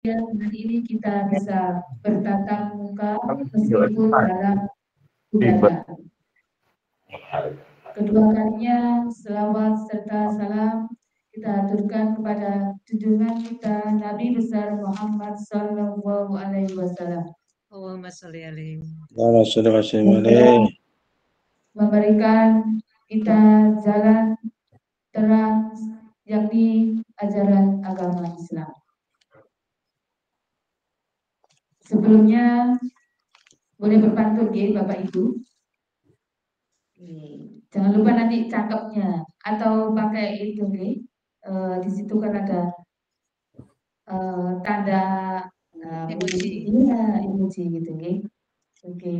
hari ini kita bisa bertatap muka meskipun dalam udara. Kedua kalinya selawat serta salam kita aturkan kepada junjungan kita Nabi besar Muhammad Sallallahu Alaihi Wasallam. Allahumma sholli alaihi. Memberikan kita jalan terang yakni ajaran agama Islam. Sebelumnya boleh berpantun ya Bapak Ibu. Jangan lupa nanti cakepnya atau pakai itu nih. Di situ kan ada tanda emoji gitu nih. Oke.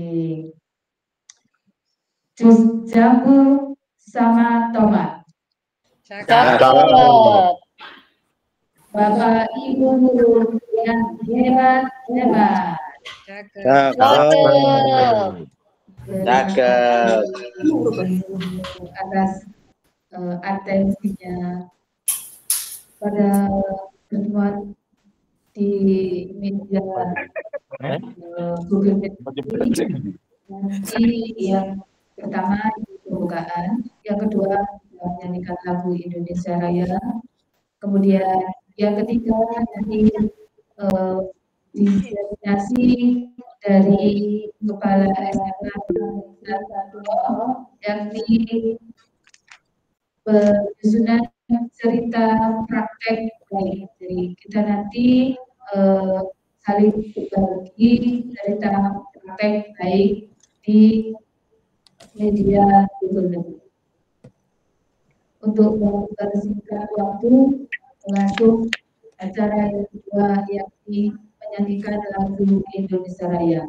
Jus jambu sama tomat. Cakep. Bapak Ibu guru yang hebat. Cakep. Atas atensinya pada pertemuan di media Google Meet. Nanti yang pertama di pembukaan, yang kedua menyanyikan lagu Indonesia Raya, kemudian yang ketiga nanti diinisiasi dari Kepala SMA yakni penyusunan cerita praktek baik. Jadi kita nanti saling berbagi cerita praktek baik di media Google. Untuk mempersingkat waktu, langsung acara yang kedua yakni menyanyikan lagu Indonesia Raya.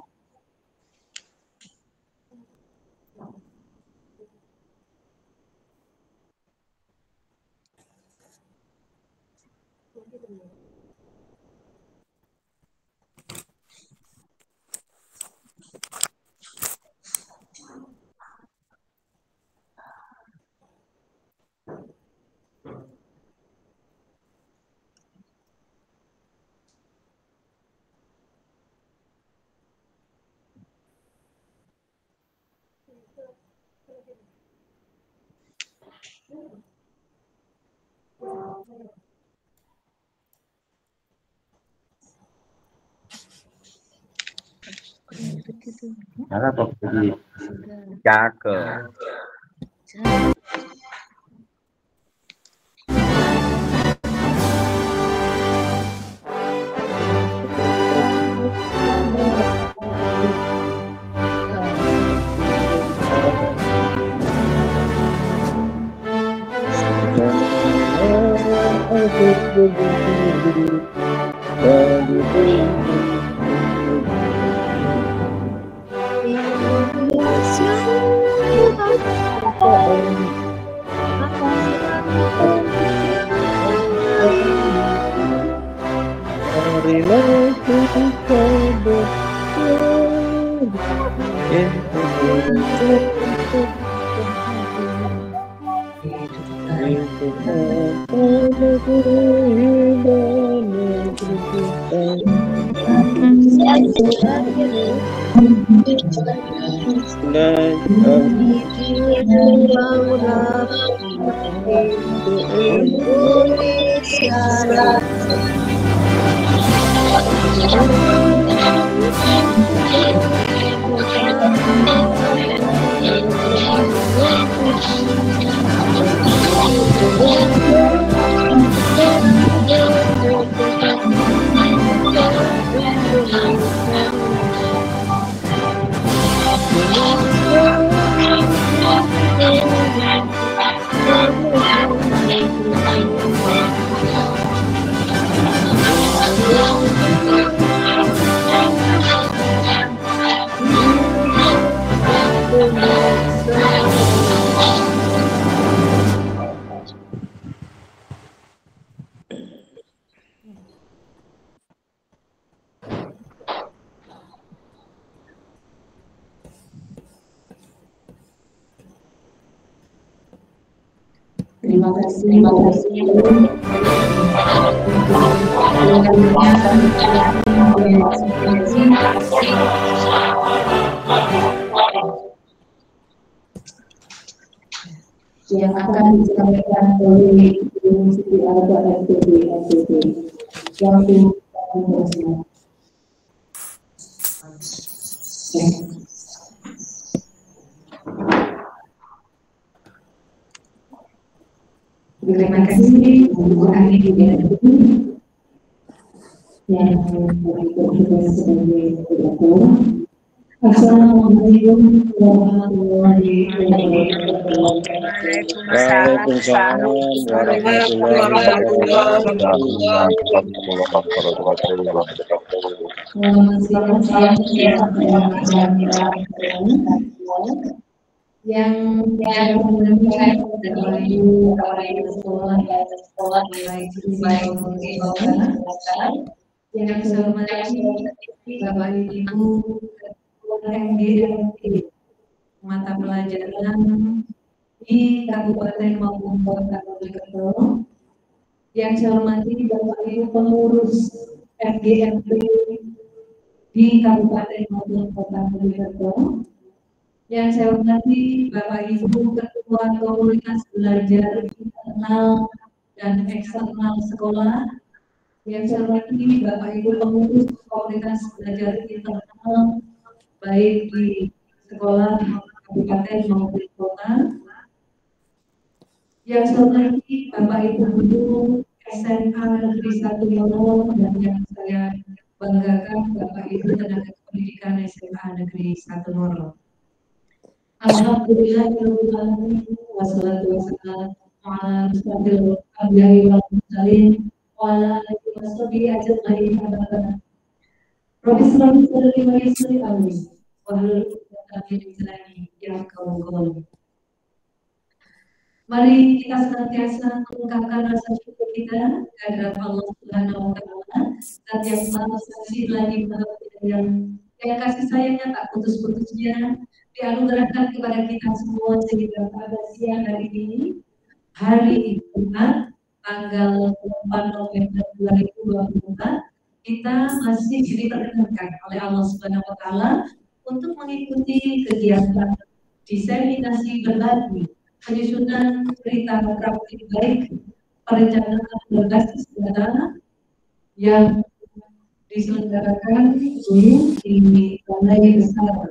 Cakep. Terima kasih. selanjutnya yang akan disampaikan oleh Ibu Siti Alba FTB yang disampaikan. Terima kasih Bu Ani yang berikut juga sebagai moderator. Assalamualaikum warahmatullahi wabarakatuh. Waalaikumsalam warahmatullahi wabarakatuh. Selamat siang yang saya mendengar dari sekolah baik maupun swasta yang saya hormati Bapak Ibu MDMT mata pelajaran di Kabupaten maupun Kota Mojokerto, yang saya hormati Bapak Ibu pengurus FGMP di Kabupaten maupun Kota Mojokerto, yang saya hormati Bapak Ibu Ketua Komunitas Belajar Internal dan Eksternal Sekolah, yang saya hormati Bapak Ibu pengurus Komunitas Belajar Internal baik di sekolah kabupaten maupun kota, yang saya hormati Bapak Ibu guru SMA Negeri 1 Yolo, dan yang saya banggakan Bapak Ibu tenaga pendidikan SMA Negeri 1 Yolo. Alhamdulillah, wassalatu wassalamu ala rasulillah wal mursalin wa ala alihi washabihi ajmain. Rabbi shalli wa yassir amin. Wahlul 'uqdatam min lisani yafqahu qawli. Mari kita senantiasa mengungkapkan rasa syukur kita kehadirat Allah Subhanahu wa taala, Zat yang Maha Suci lagi Maha Penyayang, yang kasih sayangnya tak putus-putusnya dianugerahkan kepada kita semua sehingga pada siang hari ini, hari Jumat tanggal 4 November 2024, kita masih diperkenankan oleh Allah Subhanahu wa taala untuk mengikuti kegiatan diseminasi berbagi penyusunan cerita praktik baik perencanaan berbasis data yang diselenggarakan di Balai Besar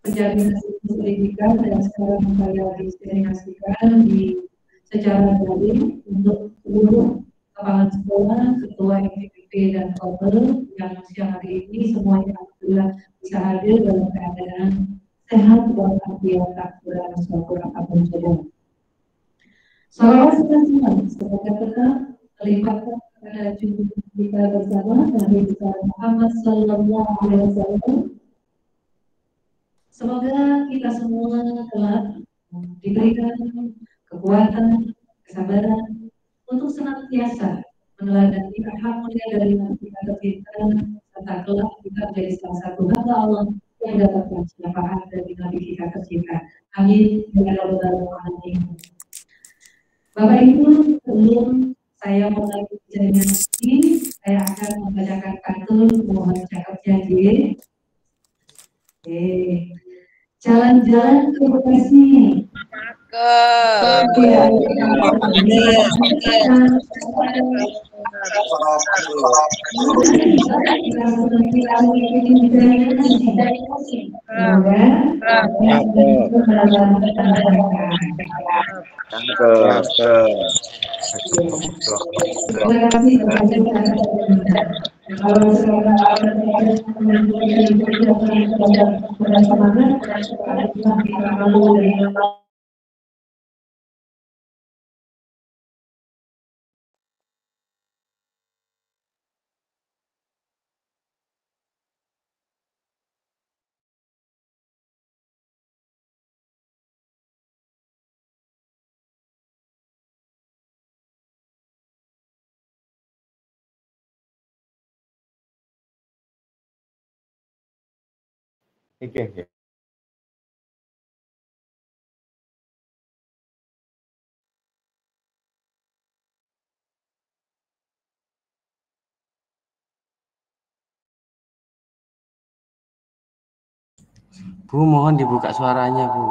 Penjaminan Pendidikan, dan sekarang saya diseminasikan secara daring untuk seluruh kepala sekolah, ketua MPP dan Kopel yang siang hari ini semuanya alhamdulillah bisa hadir dalam keadaan sehat walafiat tak kurang suatu apapun saja. Salawat dan salam semoga tetap terlimpahkan kepada junjungan kita bersama Nabi besar Muhammad Sallallahu Alaihi Wasallam. Semoga kita semua telah diberikan kekuatan, kesabaran untuk senantiasa meneladani hak mulia dari Nabi kita tercinta, serta kelak kita menjadi salah satu hamba Allah yang mendapatkan syafaat dari Nabi kita tercinta. Amin ya rabbal alamin. Bapak Ibu, sebelum saya mulai bicaranya ini, saya akan membacakan pantun mohon cakepnya J. Jalan-jalan ke Bekasi. Terima kasih kalau Oke. Bu, mohon dibuka suaranya, Bu.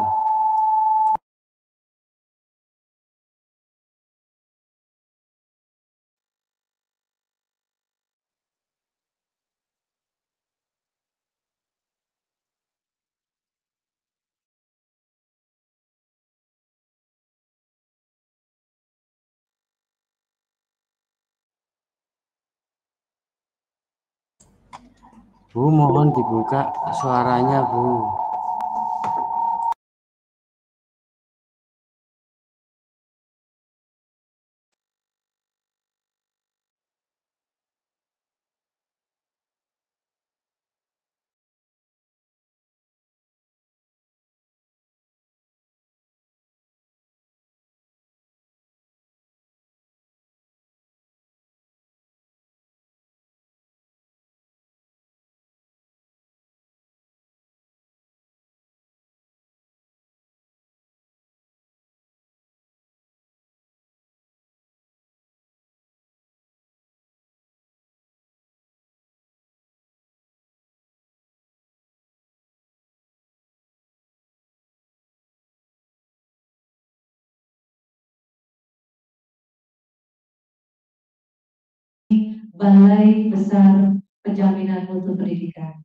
Bu, mohon dibuka suaranya, Bu. Balai Besar Penjaminan Mutu Pendidikan.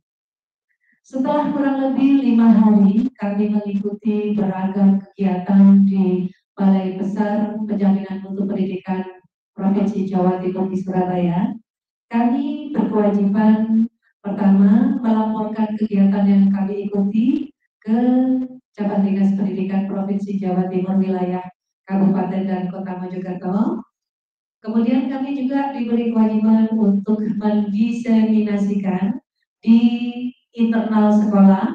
Setelah kurang lebih 5 hari kami mengikuti beragam kegiatan di Balai Besar Penjaminan Mutu Pendidikan Provinsi Jawa Timur di Surabaya, kami berkewajiban pertama melaporkan kegiatan yang kami ikuti ke Cabang Dinas Pendidikan Provinsi Jawa Timur wilayah Kabupaten dan Kota Mojokerto. Kemudian kami juga diberi kewajiban untuk mendiseminasikan di internal sekolah,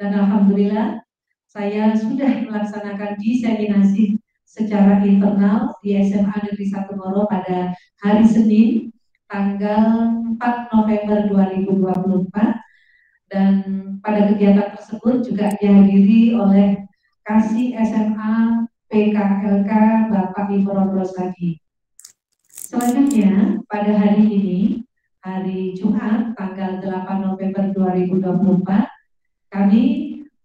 dan alhamdulillah saya sudah melaksanakan diseminasi secara internal di SMA Negeri 1 Ngoro pada hari Senin tanggal 4 November 2024, dan pada kegiatan tersebut juga dihadiri oleh Kasih SMA PKLK Bapak Ibu Robrosadi. Selanjutnya, pada hari ini, hari Jumat, tanggal 8 November 2024, kami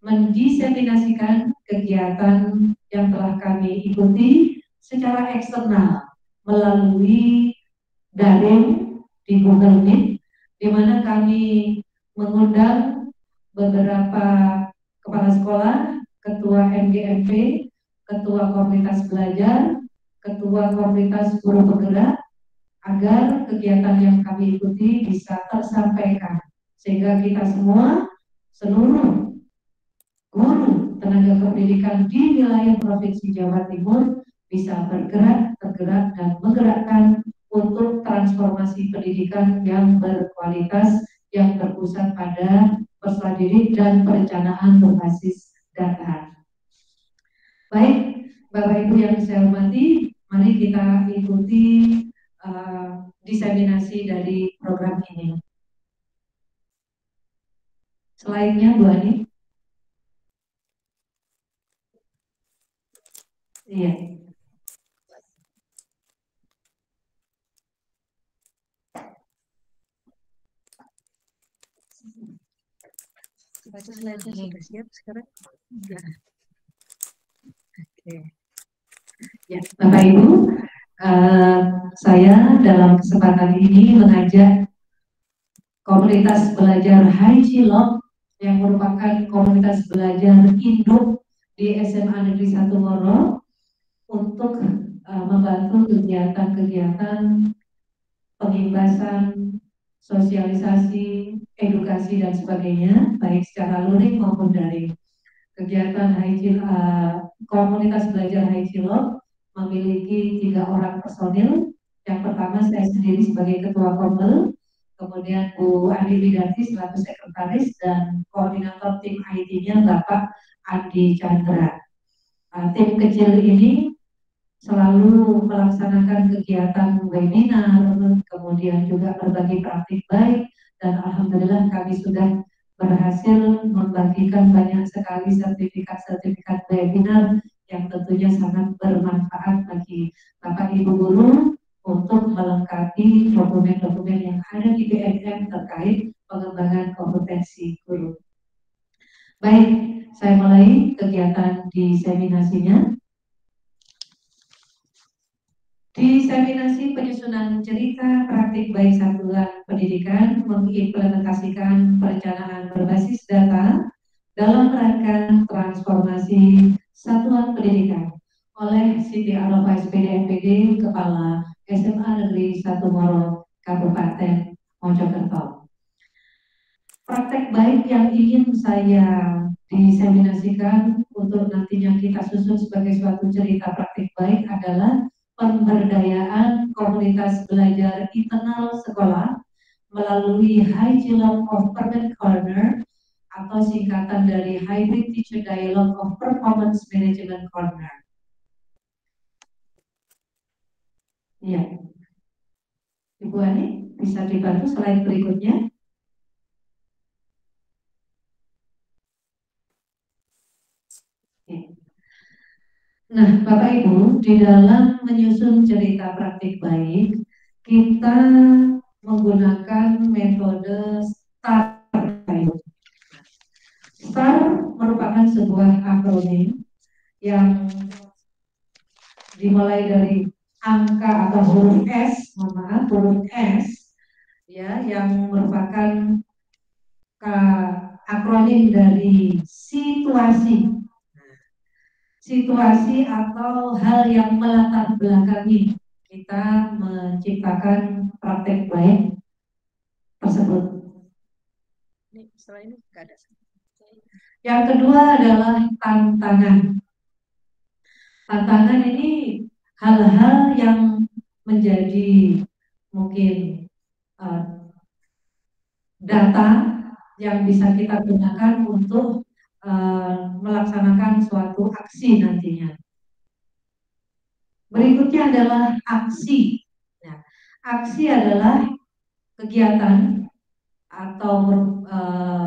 mendiseminasikan kegiatan yang telah kami ikuti secara eksternal melalui daring di Google Meet, di mana kami mengundang beberapa kepala sekolah, ketua MGMP, ketua komunitas belajar, ketua komunitas guru penggerak, agar kegiatan yang kami ikuti bisa tersampaikan sehingga kita semua, seluruh guru tenaga pendidikan di wilayah Provinsi Jawa Timur bisa bergerak, tergerak, dan menggerakkan untuk transformasi pendidikan yang berkualitas, yang berpusat pada peserta didik dan perencanaan berbasis data. Baik, Bapak Ibu yang saya hormati, mari kita ikuti diseminasi dari program ini. Slide-nya Bu Ani. Iya. Baca slide-nya sudah siap sekarang? Ya. Oke. Ya, Bapak Ibu, saya dalam kesempatan ini mengajak komunitas belajar Hai Cilok yang merupakan komunitas belajar induk di SMA Negeri 1 Ngoro untuk membantu kegiatan-kegiatan pengimbasan, sosialisasi, edukasi dan sebagainya, baik secara luring maupun daring. Kegiatan komunitas belajar Hai Cilok memiliki 3 orang personil. Yang pertama saya sendiri sebagai ketua Komel, kemudian Bu Andi Widarti selaku sekretaris, dan koordinator tim IT-nya Bapak Andi Chandra. Tim kecil ini selalu melaksanakan kegiatan webinar, kemudian juga berbagi praktik baik, dan alhamdulillah kami sudah berhasil membagikan banyak sekali sertifikat-sertifikat webinar yang tentunya sangat bermanfaat bagi Bapak Ibu guru untuk melengkapi dokumen-dokumen yang ada di BNM terkait pengembangan kompetensi guru. Baik, saya mulai kegiatan diseminasinya. Diseminasi penyusunan cerita praktik baik satuan pendidikan mengimplementasikan perencanaan berbasis data dalam rangka transformasi satuan pendidikan oleh Siti Arafah SPD MPD, Kepala SMA Negeri 1 Moro, Kabupaten Mojokerto. Praktek baik yang ingin saya diseminasikan untuk nantinya kita susun sebagai suatu cerita praktik baik adalah pemberdayaan komunitas belajar internal sekolah melalui High Dialogue of Permanent Corner atau singkatan dari Hybrid Teacher Dialogue of Performance Management Corner. Ya, Ibu Ani bisa dibantu slide berikutnya. Nah, Bapak Ibu, di dalam menyusun cerita praktik baik, kita menggunakan metode STAR. STAR merupakan sebuah akronim yang dimulai dari angka atau huruf S, huruf S, ya, yang merupakan akronim dari situasi atau hal yang melatar belakangi kita menciptakan praktek baik tersebut. Setelah ini nggak ada. Yang kedua adalah tantangan. Tantangan ini hal-hal yang menjadi mungkin data yang bisa kita gunakan untuk melaksanakan suatu aksi nantinya. Berikutnya adalah aksi. Nah, aksi adalah kegiatan atau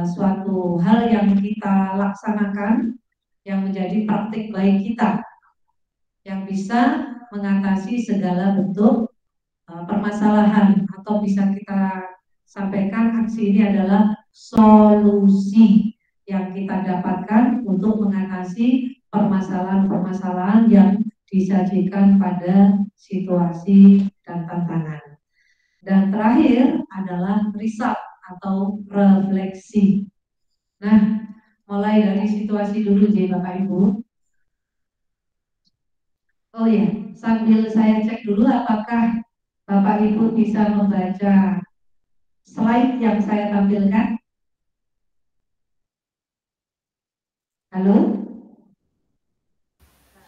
suatu hal yang kita laksanakan yang menjadi praktik baik kita yang bisa mengatasi segala bentuk permasalahan atau bisa kita sampaikan aksi ini adalah solusi yang kita dapatkan untuk mengatasi permasalahan-permasalahan yang disajikan pada situasi dan tantangan. Dan terakhir adalah result atau refleksi. Nah, mulai dari situasi dulu ya Bapak Ibu. Oh ya, sambil saya cek dulu apakah Bapak Ibu bisa membaca slide yang saya tampilkan. Halo?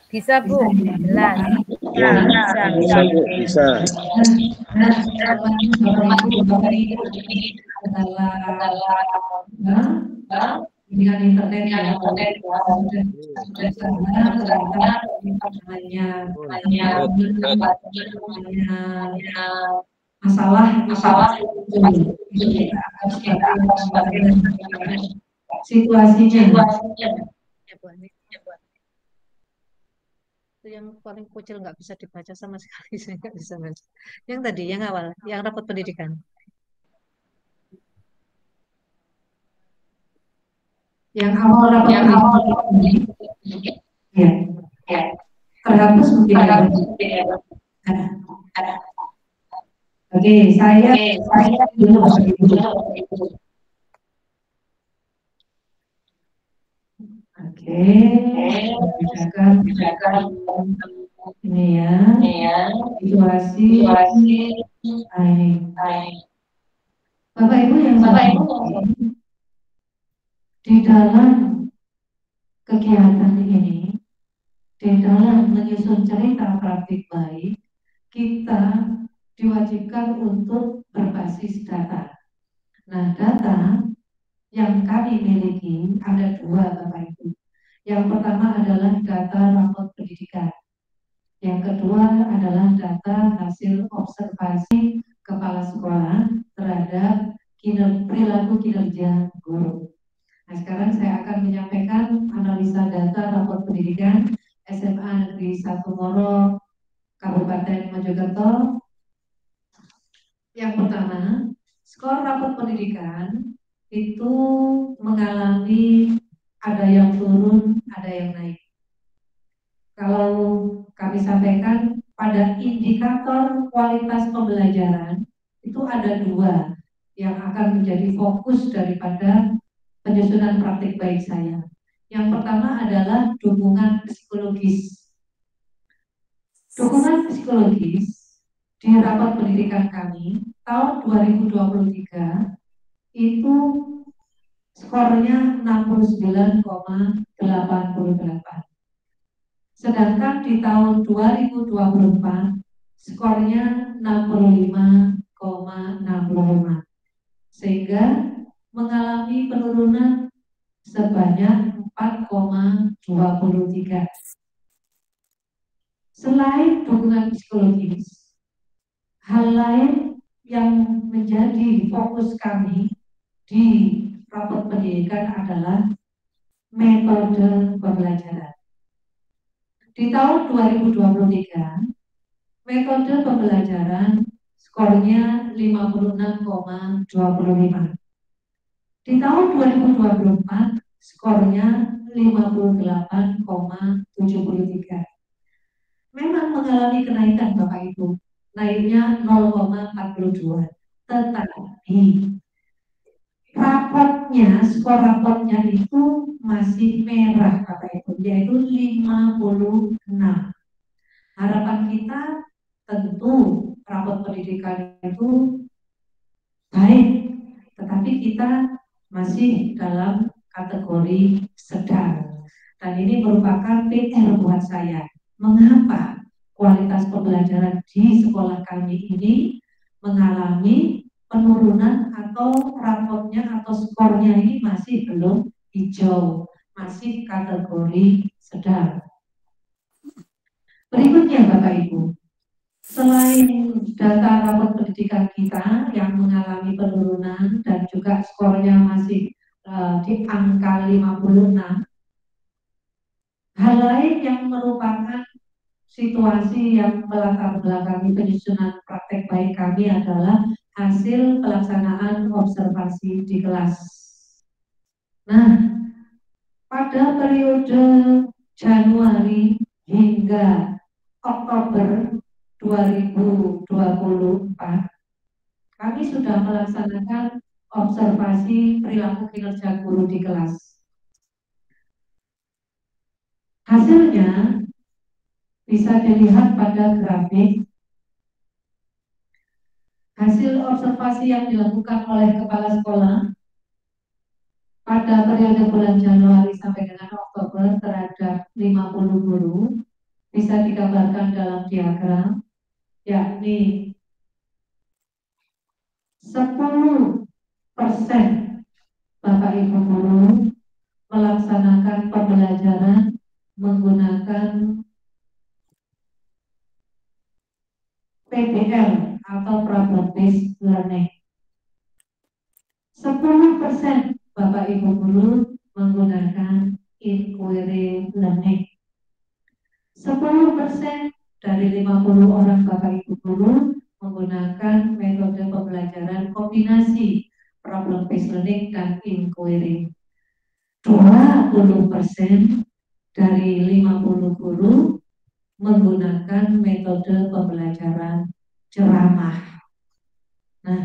Bisa Bu, jelas. Ya, bisa Bu, bisa. Nah, Bapak Ibu adalah dengan internet ya, masalah situasinya. Itu yang paling kecil nggak bisa dibaca sama sekali, saya nggak bisa baca. Yang tadi, yang awal, yang rapot pendidikan. Yang awal ya, terhapus mungkin ada. Oke, saya dulu. Oke, bicara ini ya, situasi. Bapak Ibu yang di dalam kegiatan ini, di dalam menyusun cerita praktik baik, kita diwajibkan untuk berbasis data. Nah, data yang kami miliki ada dua Bapak Ibu. Yang pertama adalah data rapot pendidikan. Yang kedua adalah data hasil observasi kepala sekolah terhadap perilaku kinerja guru. Nah, sekarang saya akan menyampaikan analisa data rapot pendidikan SMA Negeri 1 Moro, Kabupaten Mojokerto. Yang pertama, skor rapot pendidikan itu mengalami ada yang turun, ada yang naik. Kalau kami sampaikan pada indikator kualitas pembelajaran itu ada dua yang akan menjadi fokus daripada penyusunan praktik baik saya. Yang pertama adalah dukungan psikologis. Dukungan psikologis di rapat pendidikan kami tahun 2023 itu skornya 69,88. Sedangkan di tahun 2024 skornya 65,65. Sehingga mengalami penurunan sebanyak 4,23. Selain dukungan psikologis, hal lain yang menjadi fokus kami di rapat pendidikan adalah metode pembelajaran. Di tahun 2023, metode pembelajaran skornya 56,25. Di tahun 2024, skornya 58,73. Memang mengalami kenaikan Bapak Ibu, naiknya 0,42. Tetapi skor rapotnya itu masih merah Bapak Ibu, yaitu 56. Harapan kita tentu rapot pendidikan itu baik, tetapi kita masih dalam kategori sedang. Dan ini merupakan PR buat saya. Mengapa kualitas pembelajaran di sekolah kami ini mengalami penurunan atau rapotnya atau skornya ini masih belum hijau, masih kategori sedang. Berikutnya Bapak Ibu, selain data rapot pendidikan kita yang mengalami penurunan dan juga skornya masih di angka 56, hal lain yang merupakan situasi yang melatar belakangi penyusunan praktek baik kami adalah hasil pelaksanaan observasi di kelas. Nah, pada periode Januari hingga Oktober 2024, kami sudah melaksanakan observasi perilaku kinerja guru di kelas. Hasilnya bisa dilihat pada grafik. Hasil observasi yang dilakukan oleh kepala sekolah pada periode bulan Januari sampai dengan Oktober terhadap 50 guru bisa digambarkan dalam diagram, yakni 10% Bapak Ibu guru melaksanakan pembelajaran menggunakan PBL atau problem based learning. 10% Bapak Ibu guru menggunakan inquiry learning. 10% dari 50 orang Bapak Ibu guru menggunakan metode pembelajaran kombinasi problem based learning dan inquiry. 20% dari 50 guru menggunakan metode pembelajaran ceramah. Nah,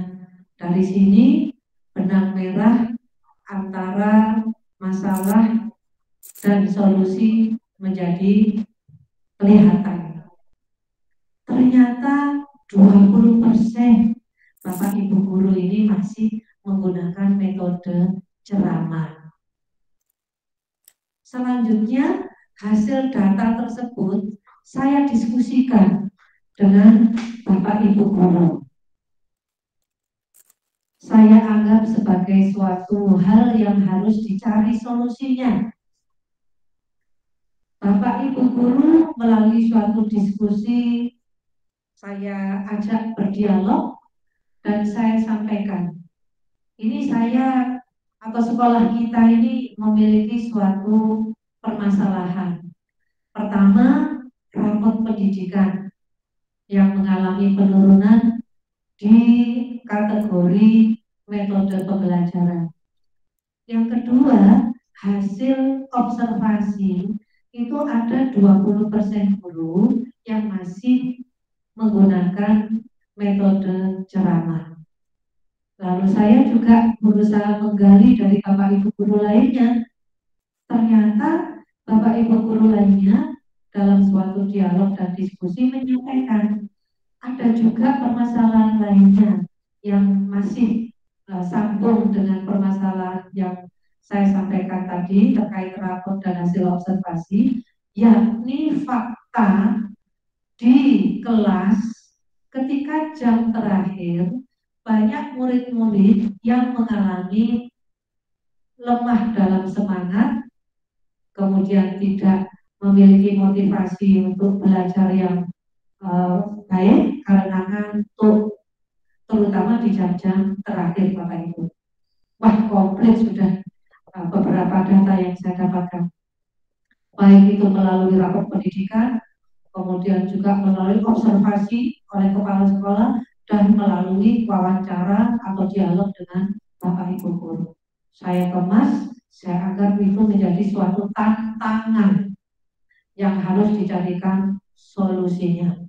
dari sini benang merah antara masalah dan solusi menjadi kelihatan. Ternyata 20% Bapak Ibu guru ini masih menggunakan metode ceramah. Selanjutnya, hasil data tersebut saya diskusikan dengan Bapak Ibu guru. Saya anggap sebagai suatu hal yang harus dicari solusinya. Bapak Ibu guru melalui suatu diskusi saya ajak berdialog dan saya sampaikan, ini saya atau sekolah kita ini memiliki suatu permasalahan. Pertama, rapot pendidikan yang mengalami penurunan di kategori metode pembelajaran. Yang kedua, hasil observasi itu ada 20% guru yang masih menggunakan metode ceramah. Lalu saya juga berusaha menggali dari Bapak Ibu guru lainnya. Ternyata Bapak Ibu guru lainnya dalam suatu dialog dan diskusi menyampaikan ada juga permasalahan lainnya yang masih sambung dengan permasalahan yang saya sampaikan tadi terkait rapor dan hasil observasi, yakni fakta di kelas ketika jam terakhir banyak murid-murid yang mengalami lemah dalam semangat, kemudian tidak memiliki motivasi untuk belajar yang baik karena ngantuk, terutama di jam-jam terakhir Bapak Ibu. Wah, komplit sudah beberapa data yang saya dapatkan, baik itu melalui rapor pendidikan, kemudian juga melalui observasi oleh kepala sekolah, dan melalui wawancara atau dialog dengan Bapak Ibu guru. Saya kemas, saya anggap itu menjadi suatu tantangan yang harus dicarikan solusinya.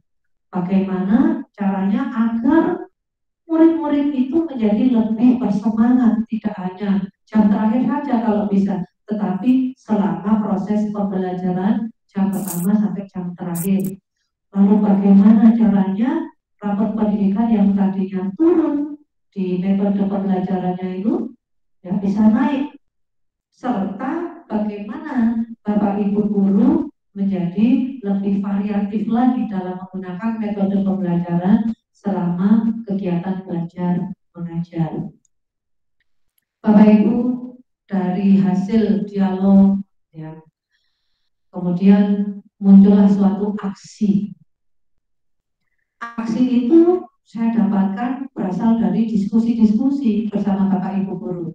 Bagaimana caranya agar murid-murid itu menjadi lebih bersemangat, tidak hanya jam terakhir saja kalau bisa, tetapi selama proses pembelajaran jam pertama sampai jam terakhir. Lalu bagaimana caranya rapor pendidikan yang tadinya turun di metode pembelajarannya itu ya bisa naik, serta bagaimana Bapak Ibu guru menjadi lebih variatif lagi dalam menggunakan metode pembelajaran selama kegiatan belajar mengajar. Bapak Ibu, dari hasil dialog ya, kemudian muncullah suatu aksi. Aksi itu saya dapatkan berasal dari diskusi-diskusi bersama Bapak Ibu guru.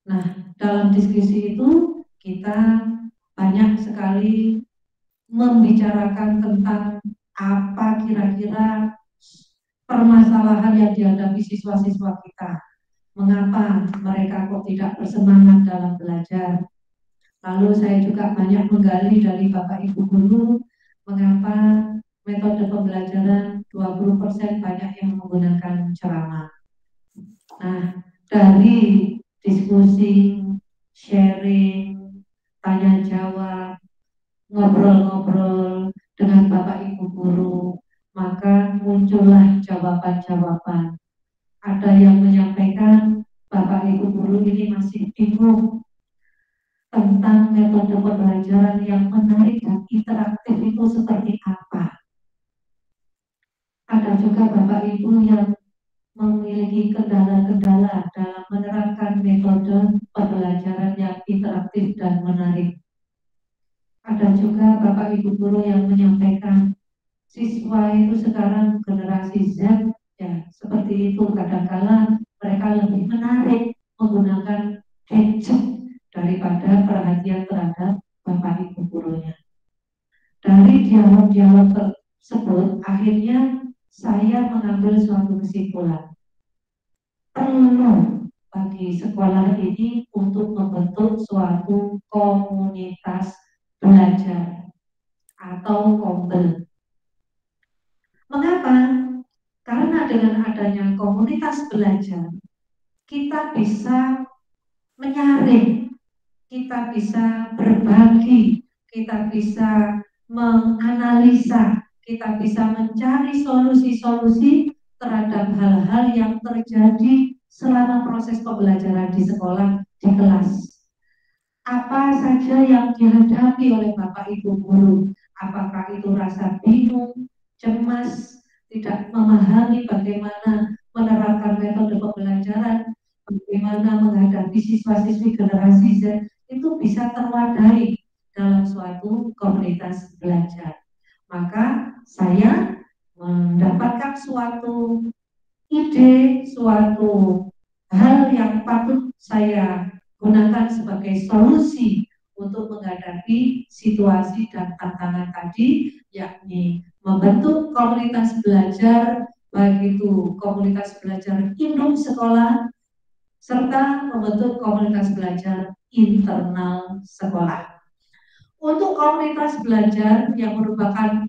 Nah, dalam diskusi itu kita banyak sekali membicarakan tentang apa kira-kira permasalahan yang dihadapi siswa-siswa kita. Mengapa mereka kok tidak bersemangat dalam belajar? Lalu saya juga banyak menggali dari Bapak Ibu guru, mengapa metode pembelajaran 20% banyak yang menggunakan ceramah. Nah, dari diskusi, sharing, tanya jawab, ngobrol-ngobrol dengan Bapak Ibu guru, maka muncullah jawaban-jawaban. Ada yang menyampaikan Bapak Ibu guru ini masih bingung tentang metode pembelajaran yang menarik dan interaktif itu seperti apa. Ada juga Bapak Ibu yang memiliki kendala-kendala dalam menerapkan metode pembelajaran yang interaktif dan menarik. Ada juga Bapak Ibu guru yang menyampaikan siswa itu sekarang generasi Z ya seperti itu, kadang-kadang mereka lebih menarik menggunakan gadget daripada perhatian terhadap Bapak Ibu gurunya. Dari dialog-dialog tersebut akhirnya saya mengambil suatu kesimpulan. Perlu bagi sekolah ini untuk membentuk suatu komunitas belajar atau kombel. Mengapa? Karena dengan adanya komunitas belajar, kita bisa menyaring, kita bisa berbagi, kita bisa menganalisa, kita bisa mencari solusi-solusi terhadap hal-hal yang terjadi selama proses pembelajaran di sekolah, di kelas. Apa saja yang dihadapi oleh Bapak Ibu guru, apakah itu rasa bingung, cemas, tidak memahami bagaimana menerapkan metode pembelajaran, bagaimana menghadapi siswa-siswi generasi Z, itu bisa terwadahi dalam suatu komunitas belajar. Maka saya mendapatkan suatu ide, suatu hal yang patut saya gunakan sebagai solusi untuk menghadapi situasi dan tantangan tadi, yakni membentuk komunitas belajar, baik itu komunitas belajar induk sekolah, serta membentuk komunitas belajar internal sekolah. Untuk komunitas belajar yang merupakan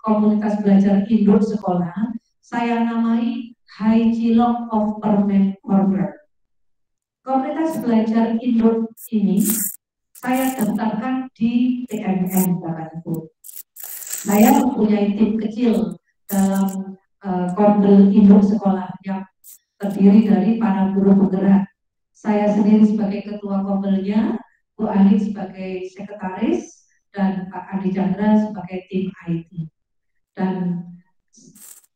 komunitas belajar induk sekolah, saya namai High Cilok of Permen Order. Komunitas belajar induk ini saya daftarkan di TMN, Bapak Ibu. Saya mempunyai tim kecil dalam kombel induk sekolah yang terdiri dari para guru penggerak. Saya sendiri sebagai ketua kombelnya, Bu Ani sebagai sekretaris, dan Pak Adi Chandra sebagai tim IT. Dan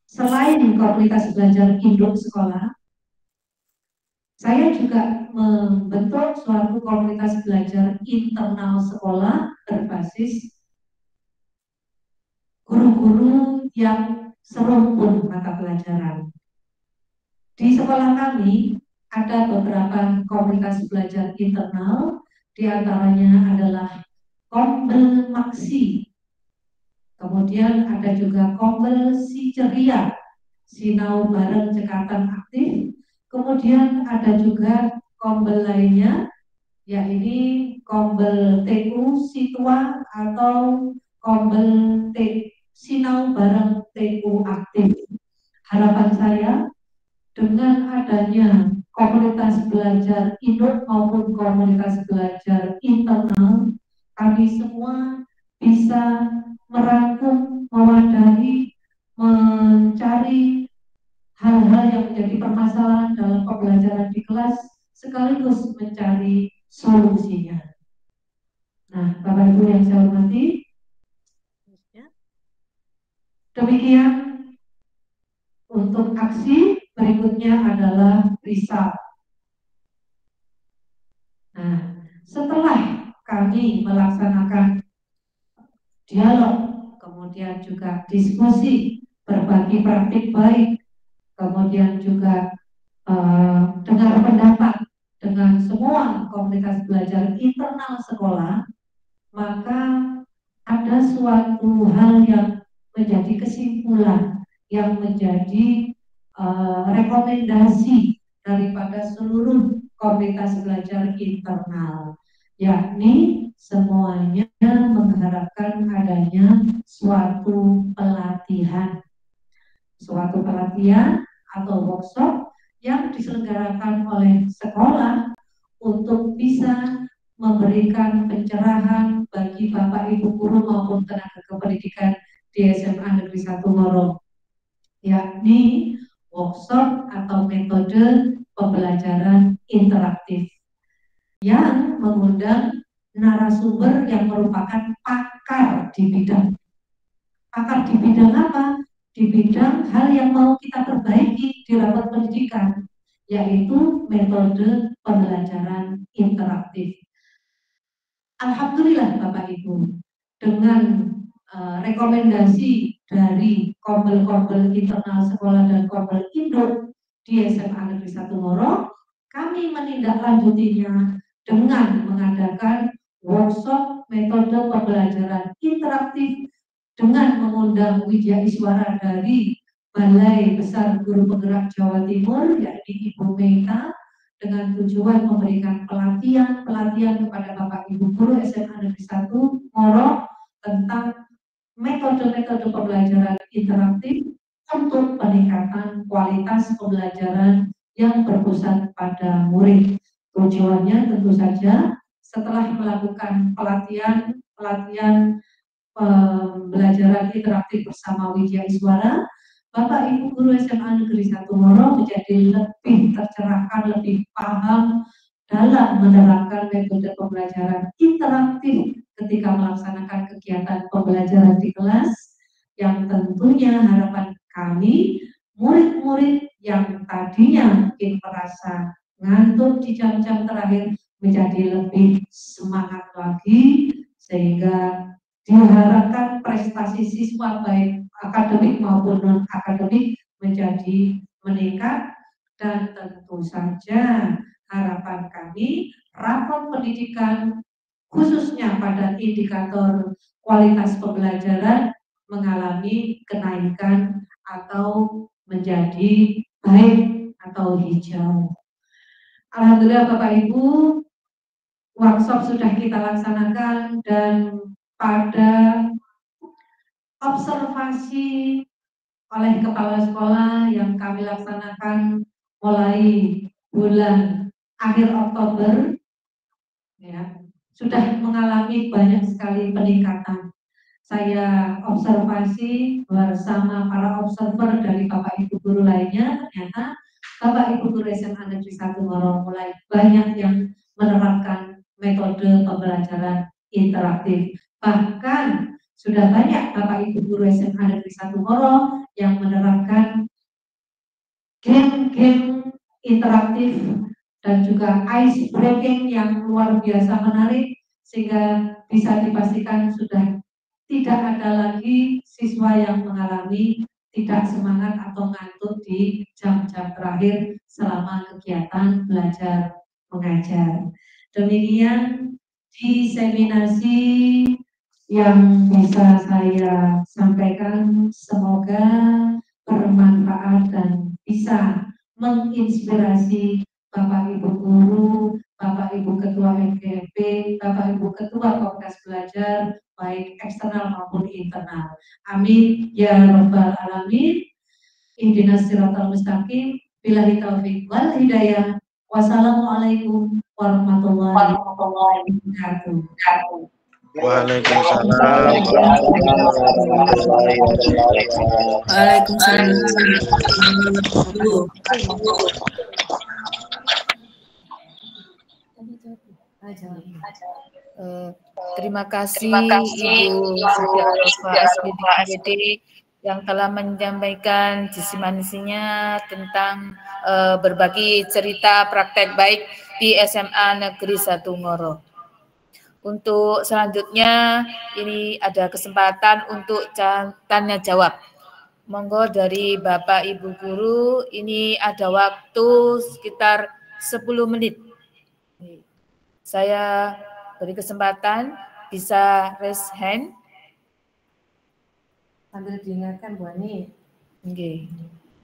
selain komunitas belajar induk sekolah, saya juga membentuk suatu komunitas belajar internal sekolah berbasis guru-guru yang serumpun mata pelajaran. Di sekolah kami ada beberapa komunitas belajar internal, diantaranya adalah Kombel Maksi, kemudian ada juga Kombel Si Ceria, Sinau Bareng Cekatan Aktif, kemudian ada juga kombel lainnya, yaitu Kombel TU Situa atau Kombel Sinau Bareng TU Aktif. Harapan saya dengan adanya komunitas belajar induk maupun komunitas belajar internal, kami semua bisa merangkum, mewadahi, mencari hal-hal yang menjadi permasalahan dalam pembelajaran di kelas, sekaligus mencari solusinya. Nah, Bapak Ibu yang saya hormati, demikian untuk aksi. Berikutnya adalah risal. Nah, setelah kami melaksanakan dialog, kemudian juga diskusi, berbagi praktik baik, kemudian juga dengar pendapat dengan semua komunitas belajar internal sekolah, maka ada suatu hal yang menjadi kesimpulan, yang menjadi rekomendasi daripada seluruh komunitas belajar internal, yakni semuanya mengharapkan adanya suatu pelatihan atau workshop yang diselenggarakan oleh sekolah untuk bisa memberikan pencerahan bagi Bapak Ibu guru maupun tenaga kependidikan di SMA Negeri 1 Ngoro, yakni workshop atau metode pembelajaran interaktif yang mengundang narasumber yang merupakan pakar di bidang. Pakar di bidang apa? Di bidang hal yang mau kita perbaiki di rapat pendidikan, yaitu metode pembelajaran interaktif. Alhamdulillah Bapak Ibu, dengan rekomendasi dari kombel-kombel internal sekolah dan kombel induk di SMA Negeri 1 Ngoro, kami menindaklanjutinya dengan mengadakan workshop metode pembelajaran interaktif dengan mengundang Widya Iswara dari Balai Besar Guru Penggerak Jawa Timur, yakni Ibu Meka, dengan tujuan memberikan pelatihan kepada Bapak Ibu guru SMA Negeri 1 Ngoro tentang metode-metode pembelajaran interaktif untuk peningkatan kualitas pembelajaran yang berpusat pada murid. Tujuannya tentu saja setelah melakukan pelatihan pembelajaran interaktif bersama Widya Iswara, Bapak Ibu guru SMA Negeri 1 Ngoro menjadi lebih tercerahkan, lebih paham dalam menerapkan metode pembelajaran interaktif ketika melaksanakan kegiatan pembelajaran di kelas, yang tentunya harapan kami murid-murid yang tadinya mungkin merasa ngantuk di jam-jam terakhir menjadi lebih semangat lagi, sehingga diharapkan prestasi siswa baik akademik maupun non-akademik menjadi meningkat. Dan tentu saja harapan kami rapor pendidikan khususnya pada indikator kualitas pembelajaran mengalami kenaikan atau menjadi baik atau hijau. Alhamdulillah Bapak Ibu, workshop sudah kita laksanakan dan pada observasi oleh kepala sekolah yang kami laksanakan mulai bulan akhir Oktober, ya, sudah mengalami banyak sekali peningkatan. Saya observasi bersama para observer dari Bapak Ibu guru lainnya, ternyata Bapak Ibu guru SMA Negeri 1 Ngoro mulai banyak yang menerapkan metode pembelajaran interaktif. Bahkan sudah banyak Bapak Ibu guru SMA Negeri 1 Ngoro yang menerapkan game-game interaktif dan juga ice breaking yang luar biasa menarik, sehingga bisa dipastikan sudah tidak ada lagi siswa yang mengalami tidak semangat atau ngantuk di jam-jam terakhir selama kegiatan belajar mengajar. Demikian diseminasi yang bisa saya sampaikan, semoga bermanfaat dan bisa menginspirasi Bapak Ibu guru, Bapak Ibu Ketua MGMP, Bapak Ibu Ketua Komunitas Belajar, baik eksternal maupun internal. Amin ya rabbal alamin. Ihdinas siratal mustaqim. Billahi taufiq wal hidayah. Wassalamualaikum warahmatullahi wabarakatuh. Waalaikumsalam. Terima kasih Ibu Siti Arofah SPD yang telah menyampaikan diseminasinya tentang berbagi cerita praktek baik di SMA Negeri 1 Ngoro. Untuk selanjutnya ini ada kesempatan untuk tanya jawab. Monggo dari Bapak Ibu guru, ini ada waktu sekitar 10 menit. Saya beri kesempatan, bisa raise hand. Sambil diingatkan Bu Ani. Okay.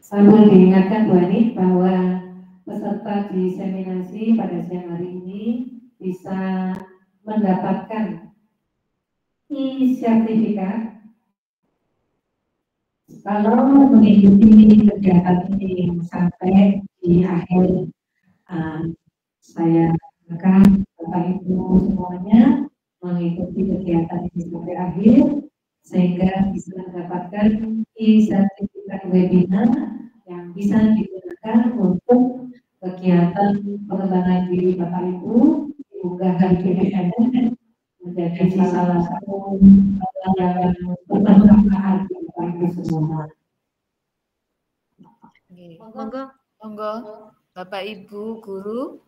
Sambil diingatkan Bu Ani bahwa peserta diseminasi pada siang hari ini bisa mendapatkan e-sertifikat kalau mengikuti kegiatan ini sampai di akhir. Saya akan Bapak Ibu semuanya mengikuti kegiatan ini sampai akhir, sehingga bisa mendapatkan e-sertifikat webinar yang bisa digunakan untuk kegiatan pengembangan diri Bapak Ibu, diunggahkan di BNN, menjadi salah satu yang bermanfaat bagi Bapak Ibu semua. Monggo, Bapak Ibu guru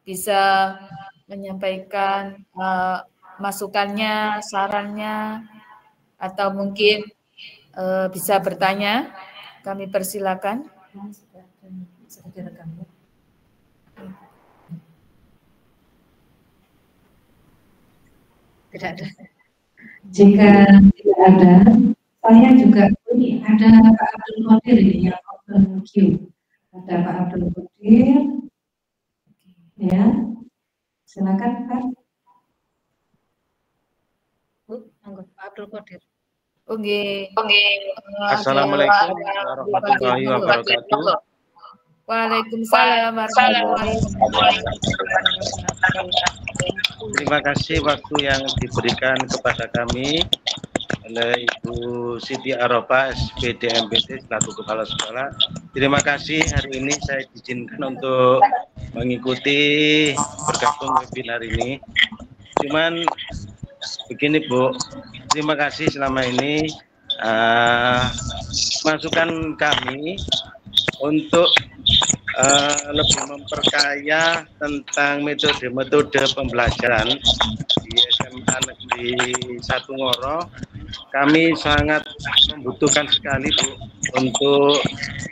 bisa menyampaikan masukannya, sarannya, atau mungkin bisa bertanya. Kami persilakan. Tidak ada. Jika tidak ada, saya juga ini ada Pak Abdul Qadir ini yang open queue. Ada Pak Abdul Qadir, ya, silakan Pak. Pak Abdul Qadir. Oke. Assalamualaikum warahmatullahi wabarakatuh. Waalaikumsalam warahmatullahi wabarakatuh. Terima kasih waktu yang diberikan kepada kami oleh Ibu Siti Arofah SPD MPT selaku Kepala Sekolah. Terima kasih hari ini saya diizinkan untuk mengikuti bergabung webinar ini. Cuman begini Bu, terima kasih selama ini masukan kami untuk lebih memperkaya tentang metode-metode pembelajaran di SMA Negeri 1 Ngoro. Kami sangat membutuhkan sekali Bu untuk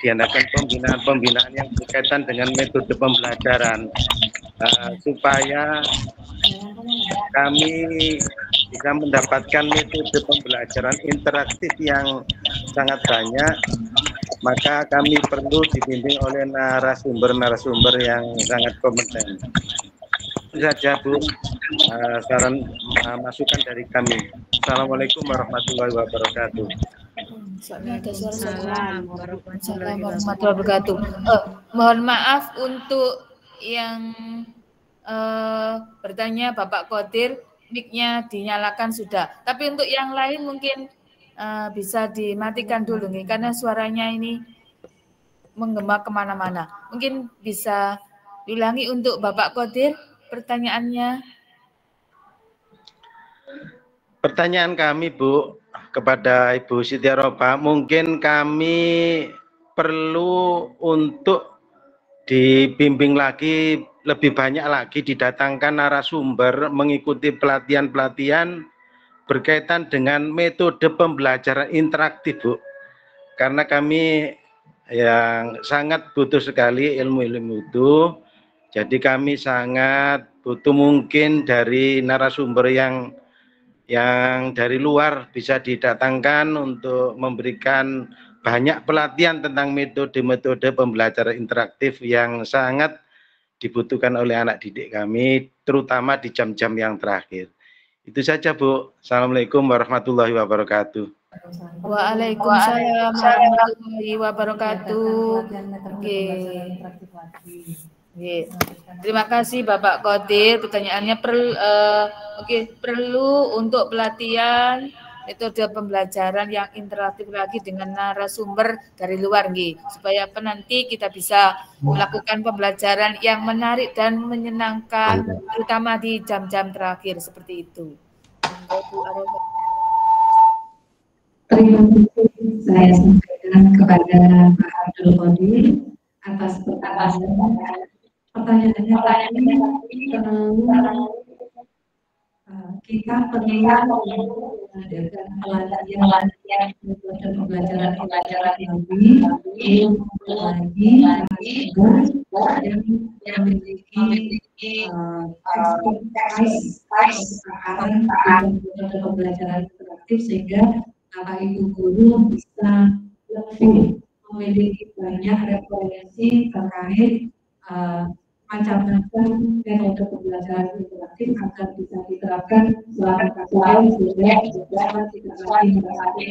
diadakan pembinaan-pembinaan yang berkaitan dengan metode pembelajaran supaya kami bisa mendapatkan metode pembelajaran interaktif yang sangat banyak, maka kami perlu dibimbing oleh narasumber-narasumber yang sangat kompeten. Itu saja Bu, saran masukan dari kami. Assalamualaikum warahmatullahi wabarakatuh. Waalaikumsalam warahmatullahi warahmatullahi wabarakatuh. Mohon maaf untuk yang bertanya Bapak Qadir, mic-nya dinyalakan sudah. Tapi untuk yang lain mungkin bisa dimatikan dulu nih, karena suaranya ini menggema kemana-mana. Mungkin bisa diulangi untuk Bapak Qadir pertanyaannya. Pertanyaan kami Bu kepada Ibu Siti Aropa, mungkin kami perlu untuk dibimbing lagi, lebih banyak lagi didatangkan narasumber mengikuti pelatihan-pelatihan berkaitan dengan metode pembelajaran interaktif Bu, karena kami yang sangat butuh sekali ilmu-ilmu itu. Jadi kami sangat butuh mungkin dari narasumber yang dari luar bisa didatangkan untuk memberikan banyak pelatihan tentang metode-metode pembelajaran interaktif yang sangat dibutuhkan oleh anak didik kami, terutama di jam-jam yang terakhir. Itu saja Bu. Assalamualaikum warahmatullahi wabarakatuh. Waalaikumsalam warahmatullahi wabarakatuh. Terima kasih Bapak Qadir. Pertanyaannya perlu untuk pelatihan metode pembelajaran yang interaktif lagi dengan narasumber dari luar, supaya nanti kita bisa melakukan pembelajaran yang menarik dan menyenangkan, terutama di jam-jam terakhir seperti itu. Terima kasih saya sampaikan kepada Pak Abdul Qadir atas pertanyaannya. Kita perlu mengadakan pelatihan metode pembelajaran yang memiliki metode pembelajaran interaktif, sehingga Bapak Ibu guru bisa lebih memiliki banyak referensi terkait macam-macam metode pembelajaran interaktif agar bisa diterapkan selama tahun, sehingga dapat tidak lagi merasa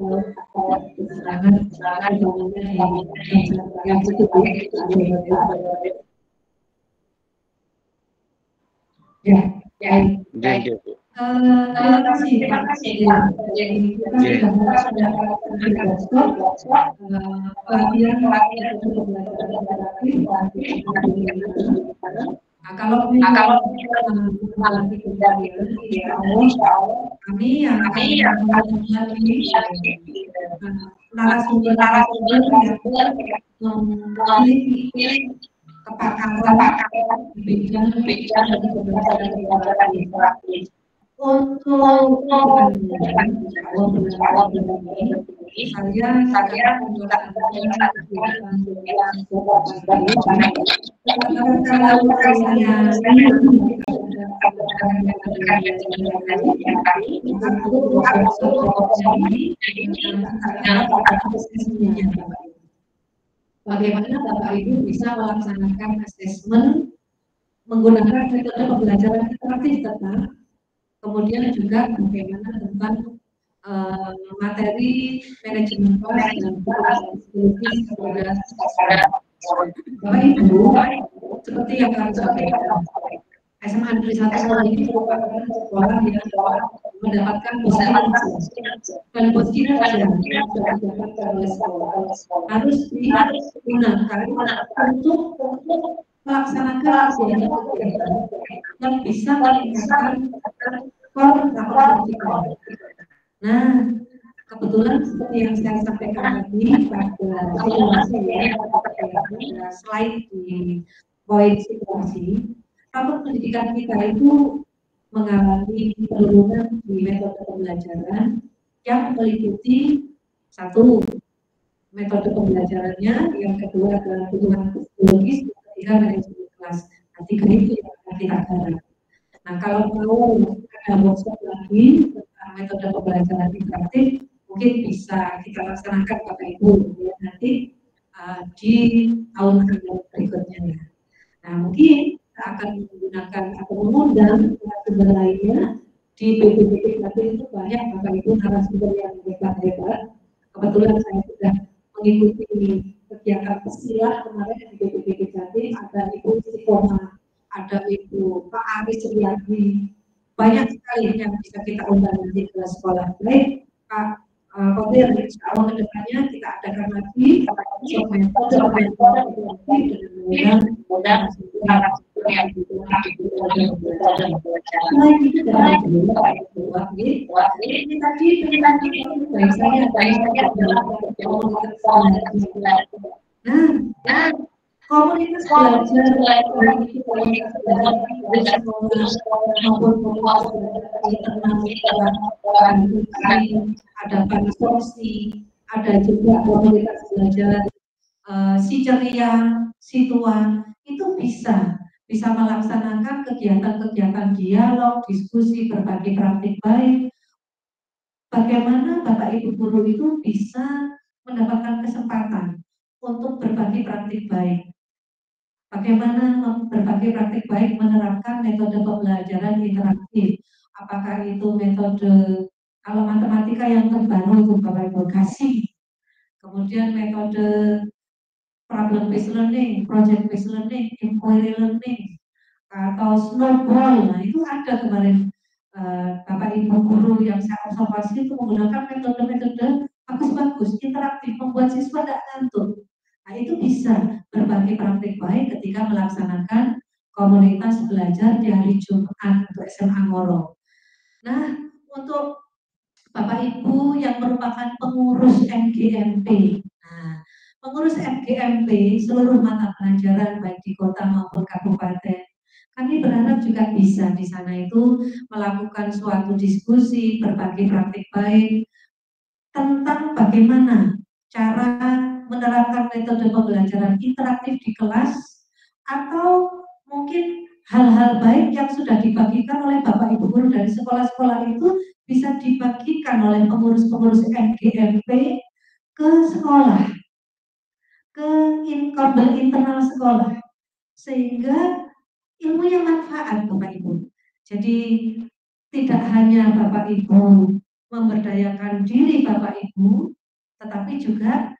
atau kesenangan yang cukup baik. Terima kasih Pak. Kalau kami yang narasumber kepakaran bidang pembelajaran interaktif. Untuk bagaimana Bapak Ibu bisa melaksanakan asesmen menggunakan metode pembelajaran interaktif tetap. Kemudian juga bagaimana tentang materi manajemen kelas dan psikologis kepada Bapak Ibu, seperti yang kami sampaikan, SMA Negeri 1 ini merupakan sekolah yang mendapatkan posisi dan posisi yang didapatkan oleh sekolah harus digunakan untuk melaksanakan kegiatan yang bisa meningkatkan core. Nah, kebetulan seperti yang saya sampaikan tadi pada simulasi pada slide di poin situasi, rapor pendidikan kita itu mengalami penurunan di metode pembelajaran yang meliputi satu, metode pembelajarannya, yang kedua adalah kebutuhan psikologis, ketiga manajemen kelas. Nah, tiga itu yang akan kita garap. Nah, kalau mau ada workshop lagi tentang metode pembelajaran interaktif, mungkin mungkin bisa kita laksanakan Bapak Ibu ya, nanti di tahun berikutnya. Nah, mungkin kita akan menggunakan atau mengundang narasumber lainnya di BPPT itu banyak Bapak Ibu narasumber yang hebat-hebat. Kebetulan saya sudah mengikuti kegiatan pesilat kemarin di BPPT Jatim, ada Ibu Sikoma, ada Ibu Pak Aris Riyadi, banyak sekali yang bisa kita undang nanti ke sekolah. Baik Pak Kodir, insya Allah kedepannya kita adakan lagi komunitas belajar ada pansorsi, ada juga komunitas belajar si ceria, si tua, itu bisa melaksanakan kegiatan-kegiatan dialog, diskusi, berbagi praktik baik. Bagaimana Bapak Ibu guru itu bisa mendapatkan kesempatan untuk berbagi praktik baik. Bagaimana berbagi praktik baik menerapkan metode pembelajaran interaktif. Apakah itu metode, kalau matematika yang terbaru itu Bapak Ibu kasih. Kemudian metode problem based learning, project based learning, inquiry learning, atau snowball. Nah, itu ada kemarin Bapak Ibu guru yang saya observasi itu menggunakan metode-metode bagus-bagus, interaktif, membuat siswa tidak ngantuk. Nah, itu bisa berbagi praktik baik ketika melaksanakan komunitas belajar di hari Jumat untuk SMA Ngoro. Nah, untuk Bapak Ibu yang merupakan pengurus MGMP, nah, pengurus MGMP seluruh mata pelajaran baik di kota maupun kabupaten, kami berharap juga bisa di sana itu melakukan suatu diskusi, berbagi praktik baik tentang bagaimana cara menerapkan metode pembelajaran interaktif di kelas, atau mungkin hal-hal baik yang sudah dibagikan oleh Bapak Ibu guru dari sekolah-sekolah itu bisa dibagikan oleh pengurus-pengurus MGMP ke sekolah, ke internal sekolah, sehingga ilmu yang manfaat Bapak Ibu. Jadi tidak hanya Bapak Ibu memberdayakan diri Bapak Ibu, tetapi juga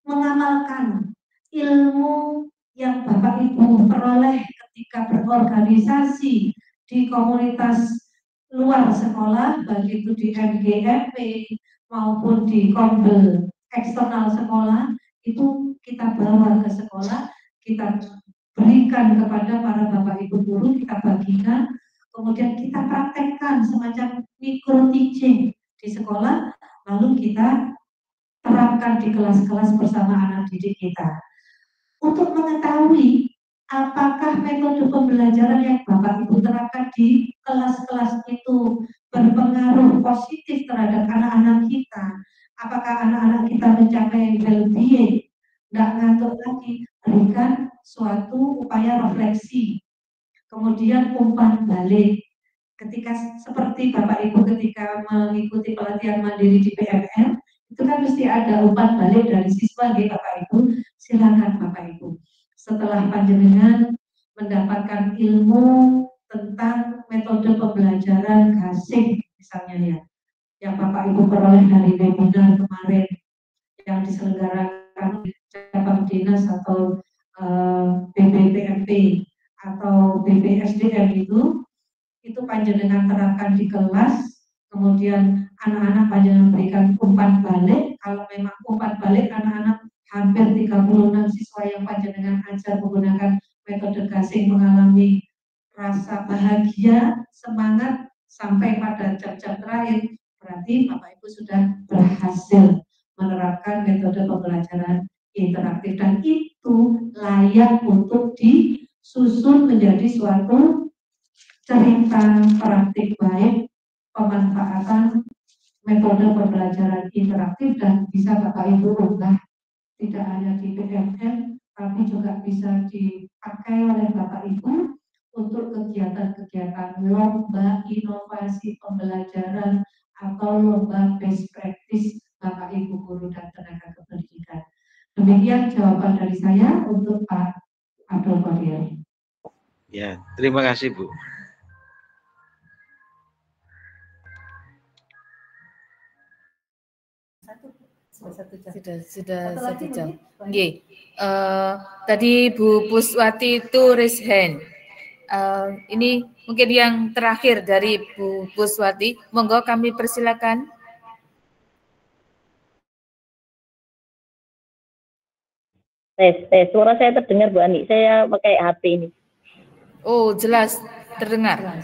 mengamalkan ilmu yang Bapak Ibu peroleh ketika berorganisasi di komunitas luar sekolah, baik itu di MGMP maupun di kombel eksternal sekolah, itu kita bawa ke sekolah, kita berikan kepada para Bapak Ibu guru, kita bagikan, kemudian kita praktekkan semacam micro teaching di sekolah, lalu kita terapkan di kelas-kelas bersama anak didik kita. Untuk mengetahui apakah metode pembelajaran yang Bapak Ibu terapkan di kelas-kelas itu berpengaruh positif terhadap anak-anak kita, apakah anak-anak kita mencapai well-being, tidak ngantuk lagi, berikan suatu upaya refleksi. Kemudian umpan balik. Ketika seperti Bapak Ibu ketika mengikuti pelatihan mandiri di PMR, itu kan mesti ada umpan balik dari siswa di Bapak Ibu. Silakan Bapak Ibu, setelah panjenengan mendapatkan ilmu tentang metode pembelajaran gasing misalnya ya, yang Bapak Ibu peroleh dari webinar kemarin yang diselenggarakan cabang dinas atau BPPMP atau BPSDM itu panjenengan terapkan di kelas, kemudian anak-anak panjenengan berikan umpan balik. Kalau memang umpan balik anak-anak hampir 36 siswa yang panjenengan ajar menggunakan metode gasing mengalami rasa bahagia, semangat sampai pada jam-jam terakhir, berarti Bapak Ibu sudah berhasil menerapkan metode pembelajaran interaktif, dan itu layak untuk disusun menjadi suatu cerita praktik baik pemanfaatan metode pembelajaran interaktif, dan bisa Bapak Ibu ubah tidak hanya di PMN tapi juga bisa dipakai oleh Bapak Ibu untuk kegiatan-kegiatan lomba inovasi pembelajaran atau lomba best practice Demikian jawaban dari saya untuk Pak Abdul Qadir. Ya, terima kasih Bu. Sudah 1 jam. Nggih. Tadi Bu Puswati itu raise hand. Ini mungkin yang terakhir dari Bu Puswati. Monggo kami persilakan. Tes, suara saya terdengar Bu Ani. Saya pakai HP ini. Oh, jelas terdengar.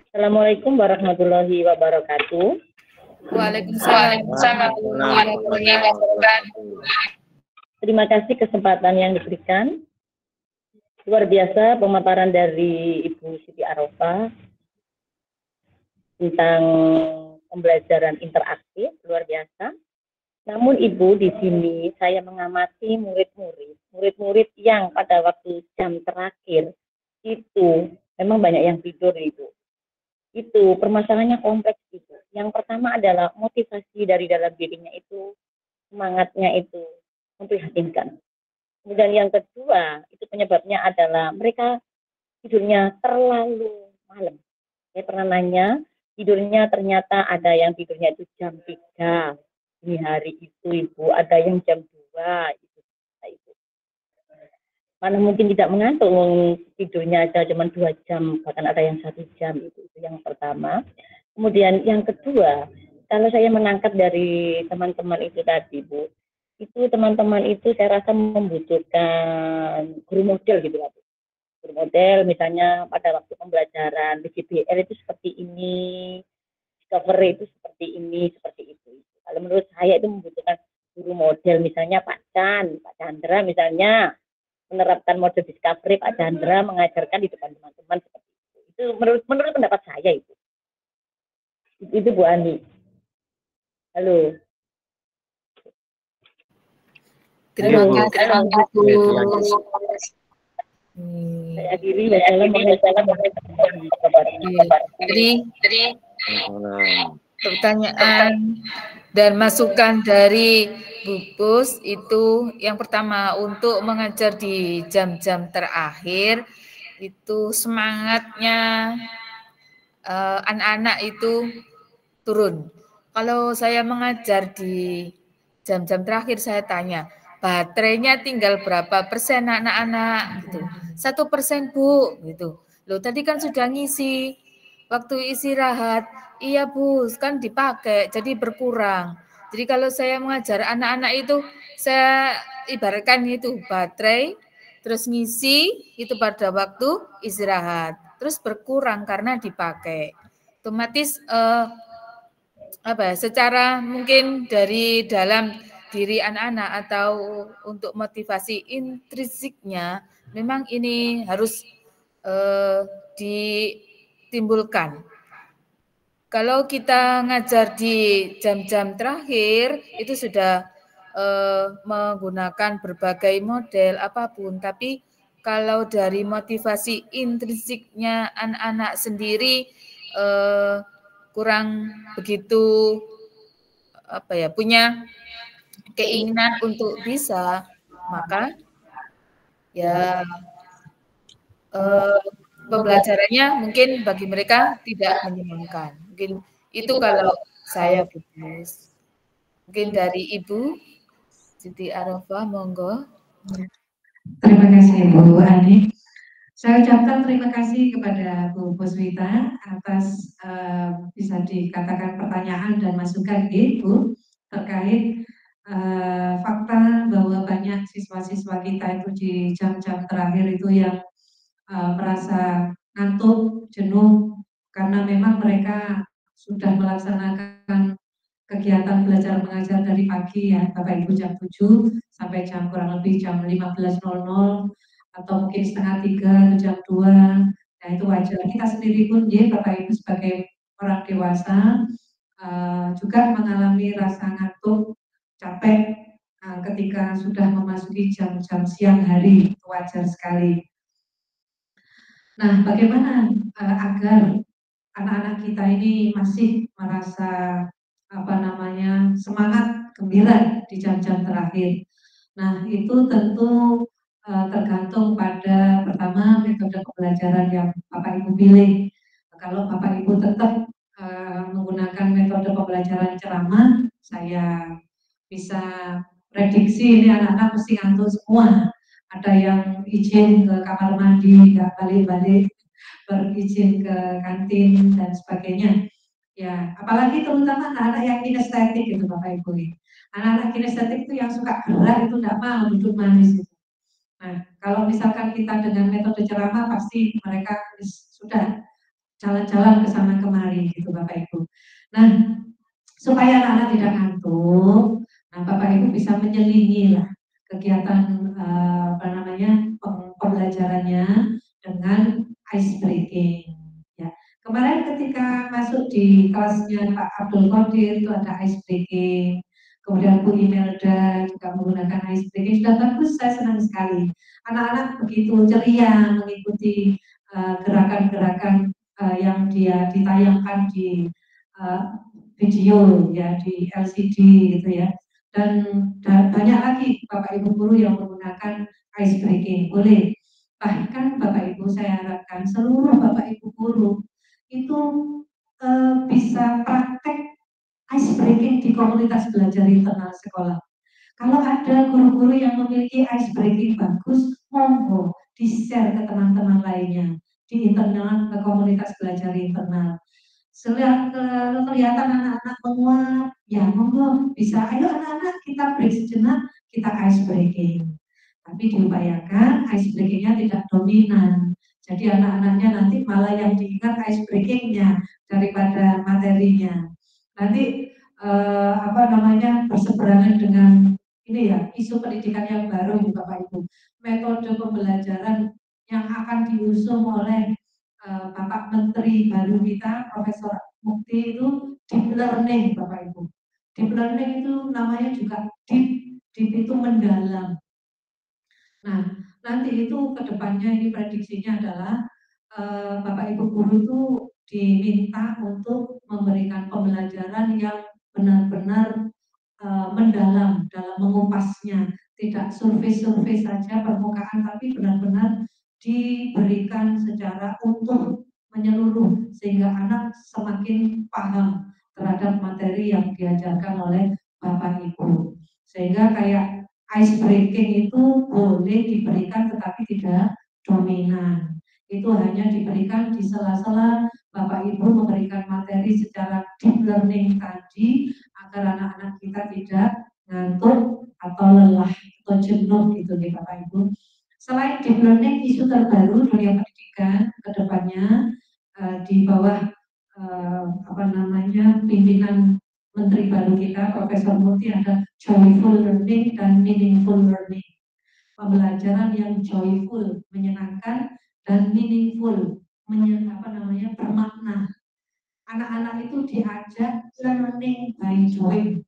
Assalamualaikum warahmatullahi wabarakatuh. Waalaikumsalam warahmatullahi wabarakatuh. Terima kasih kesempatan yang diberikan. Luar biasa pemaparan dari Ibu Siti Arofah tentang pembelajaran interaktif, luar biasa. Namun Ibu, di sini saya mengamati murid-murid yang pada waktu jam terakhir itu memang banyak yang tidur Ibu. Itu permasalahannya kompleks itu. Yang pertama adalah motivasi dari dalam dirinya itu, semangatnya itu memprihatinkan. Kemudian yang kedua, itu penyebabnya adalah mereka tidurnya terlalu malam. Saya pernah nanya, tidurnya ternyata ada yang tidurnya itu jam 3 di hari itu Ibu, ada yang jam 2 itu. Mana mungkin tidak mengantuk, tidurnya aja cuma 2 jam, bahkan ada yang 1 jam itu yang pertama. Kemudian yang kedua, kalau saya menangkap dari teman-teman itu tadi Bu, itu teman-teman itu saya rasa membutuhkan guru model gitu Bu. Guru model misalnya pada waktu pembelajaran PJBL itu seperti ini, discovery itu seperti ini, seperti itu. Kalau menurut saya itu membutuhkan guru model, misalnya Pak Chandra misalnya menerapkan model discovery, Pak Chandra mengajarkan di depan teman-teman seperti itu. Itu menurut pendapat saya itu. Itu Bu Ani. Halo. Terima kasih Bu. Saya akhiri Jadi pertanyaan dan masukan dari Bu Pus itu yang pertama untuk mengajar di jam-jam terakhir itu semangatnya anak-anak itu turun. Kalau saya mengajar di jam-jam terakhir saya tanya, baterainya tinggal berapa persen anak-anak gitu. 1% Bu gitu. Loh tadi kan sudah ngisi waktu istirahat. Iya Bu, kan dipakai jadi berkurang. Jadi kalau saya mengajar anak-anak itu saya ibaratkan itu baterai terus ngisi itu pada waktu istirahat. Terus berkurang karena dipakai. Otomatis secara mungkin dari dalam diri anak-anak atau untuk motivasi intrinsiknya memang ini harus ditimbulkan. Kalau kita ngajar di jam-jam terakhir itu sudah menggunakan berbagai model apapun, tapi kalau dari motivasi intrinsiknya anak-anak sendiri kurang begitu punya keinginan untuk bisa, maka ya pembelajarannya mungkin bagi mereka tidak menyenangkan. Mungkin itu kalau saya putus. Mungkin dari Ibu Siti Arofah, monggo. Terima kasih Bu Ani. Saya ucapkan terima kasih kepada Bu Puswita atas bisa dikatakan pertanyaan dan masukan Ibu terkait fakta bahwa banyak siswa-siswa kita itu di jam-jam terakhir itu yang merasa ngantuk, jenuh, karena memang mereka sudah melaksanakan kegiatan belajar mengajar dari pagi ya Bapak Ibu jam 7 sampai jam kurang lebih jam 15.00 atau mungkin setengah 3 atau jam 2. Nah itu wajar. Kita sendiri pun ya Bapak Ibu sebagai orang dewasa juga mengalami rasa ngantuk, capek ketika sudah memasuki jam-jam siang hari, itu wajar sekali. Nah, bagaimana agar anak-anak kita ini masih merasa semangat gembira di jam-jam terakhir. Nah, itu tentu tergantung pada pertama metode pembelajaran yang Bapak Ibu pilih. Kalau Bapak Ibu tetap menggunakan metode pembelajaran ceramah, saya bisa prediksi ini anak-anak mesti ngantuk semua. Ada yang izin ke kamar mandi, nggak balik-balik, berizin ke kantin dan sebagainya. Ya, apalagi terutama anak-anak yang kinestetik gitu Bapak Ibu. Anak-anak kinestetik itu yang suka gerak itu tidak mau duduk manis gitu. Nah, kalau misalkan kita dengan metode ceramah pasti mereka sudah jalan-jalan ke sana kemari gitu Bapak Ibu. Nah, supaya anak-anak tidak ngantuk, nah Bapak Ibu bisa menyelingi lah kegiatan pembelajarannya dengan ice breaking. Ya. Kemarin ketika masuk di kelasnya Pak Abdul Qadir itu ada ice breaking, kemudian Bu Imelda juga menggunakan ice breaking, sudah bagus, saya senang sekali. Anak-anak begitu ceria mengikuti gerakan-gerakan yang dia ditayangkan di video ya di LCD gitu ya, dan banyak lagi Bapak Ibu guru yang menggunakan ice breaking. Boleh, bahkan Bapak Ibu saya harapkan seluruh Bapak Ibu guru itu bisa praktek ice breaking di komunitas belajar internal sekolah. Kalau ada guru-guru yang memiliki ice breaking bagus, monggo di-share ke teman-teman lainnya di internal, ke komunitas belajar internal. Kelihatan anak-anak menguap, ya monggo bisa, ayo anak-anak kita break sejenak, kita ice breaking. Tapi diupayakan ice breakingnya tidak dominan. Jadi anak-anaknya nanti malah yang diingat ice breakingnya daripada materinya. Nanti berseberangan dengan ini ya, isu pendidikan yang baru ya Bapak Ibu. Metode pembelajaran yang akan diusung oleh Bapak Menteri baru kita, Profesor Mukti, itu deep learning Bapak Ibu. Deep learning itu namanya juga deep itu mendalam. Nah, nanti itu kedepannya ini prediksinya adalah Bapak Ibu guru itu diminta untuk memberikan pembelajaran yang benar-benar mendalam dalam mengupasnya, tidak survei-survei saja permukaan, tapi benar-benar diberikan secara utuh menyeluruh sehingga anak semakin paham terhadap materi yang diajarkan oleh Bapak Ibu. Sehingga kayak ice breaking itu boleh diberikan tetapi tidak dominan. Itu hanya diberikan di sela-sela Bapak Ibu memberikan materi secara deep learning tadi agar anak-anak kita tidak ngantuk atau lelah atau jenuh gitu nih Bapak Ibu. Selain deep learning, isu terbaru dunia pendidikan kedepannya di bawah pimpinan Menteri baru kita Profesor Mukti ada joyful learning dan meaningful learning. Pembelajaran yang joyful, menyenangkan, dan meaningful, bermakna. Anak-anak itu diajak learning by doing,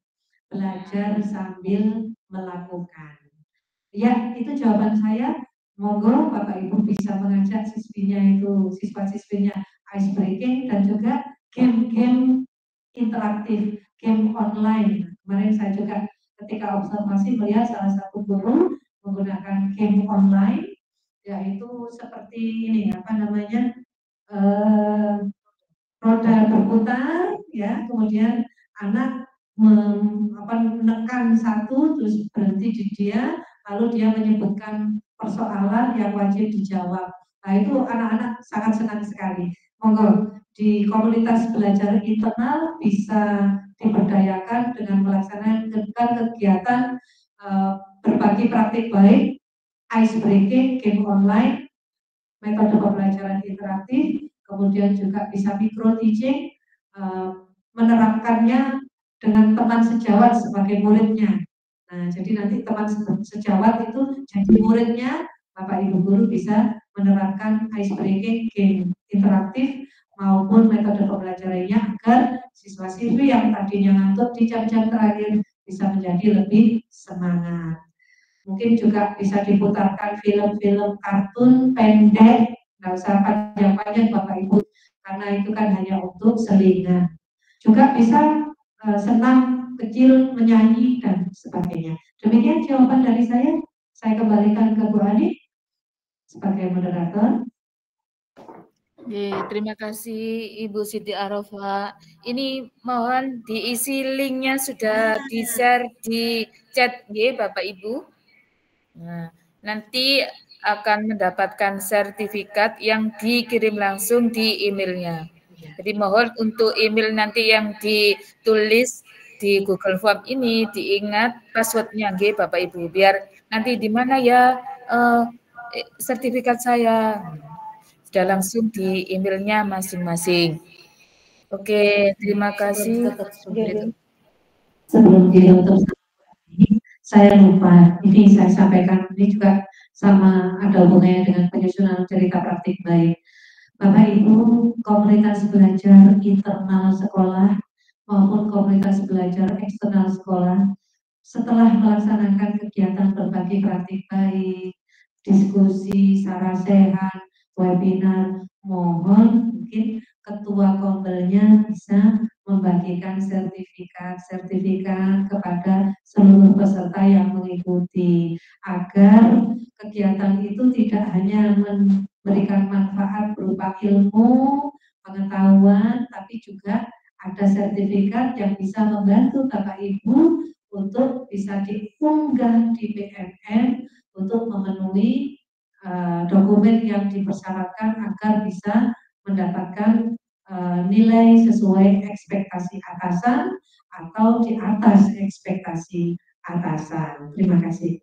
belajar sambil melakukan. Ya, itu jawaban saya. Monggo Bapak Ibu bisa mengajak siswa-siswinya ice breaking dan juga game-game interaktif, game online. Kemarin saya juga ketika observasi melihat salah satu guru menggunakan game online, yaitu seperti ini roda berputar, ya, kemudian anak menekan satu terus berhenti di dia, lalu dia menyebutkan persoalan yang wajib dijawab. Nah itu anak-anak sangat senang sekali. Monggo di komunitas belajar internal bisa diberdayakan dengan melaksanakan kegiatan berbagi praktik baik, ice breaking, game online, metode pembelajaran interaktif, kemudian juga bisa micro teaching, menerapkannya dengan teman sejawat sebagai muridnya. Nah, jadi nanti teman sejawat itu jadi muridnya, Bapak Ibu guru bisa menerapkan ice breaking, game interaktif maupun metode pembelajarannya agar siswa-siswi yang tadinya ngantuk di jam-jam terakhir bisa menjadi lebih semangat. Mungkin juga bisa diputarkan film-film kartun pendek, nggak usah panjang-panjang Bapak Ibu, karena itu kan hanya untuk selingan. Juga bisa senang, kecil, menyanyi, dan sebagainya. Demikian jawaban dari saya. Saya kembalikan ke Bu Adi sebagai moderator. Terima kasih Ibu Siti Arofa. Ini mohon diisi linknya sudah di-share di chat Bapak Ibu. Nah, nanti akan mendapatkan sertifikat yang dikirim langsung di emailnya. Jadi mohon untuk email nanti yang ditulis di Google Form ini diingat passwordnya Bapak Ibu, biar nanti di mana ya sertifikat saya sudah langsung di emailnya masing-masing. Oke, terima kasih. Sebelum ditutup, saya lupa, ini saya sampaikan, ini juga sama ada hubungannya dengan penyusunan cerita praktik baik. Bapak Ibu, komunitas belajar internal sekolah maupun komunitas belajar eksternal sekolah setelah melaksanakan kegiatan berbagi praktik baik, diskusi, sarana sehat, webinar, mohon mungkin ketua kombelnya bisa membagikan sertifikat kepada seluruh peserta yang mengikuti agar kegiatan itu tidak hanya memberikan manfaat berupa ilmu, pengetahuan, tapi juga ada sertifikat yang bisa membantu Bapak Ibu untuk bisa diunggah di PMN untuk memenuhi dokumen yang dipersyaratkan agar bisa mendapatkan nilai sesuai ekspektasi atasan atau di atas ekspektasi atasan. Terima kasih.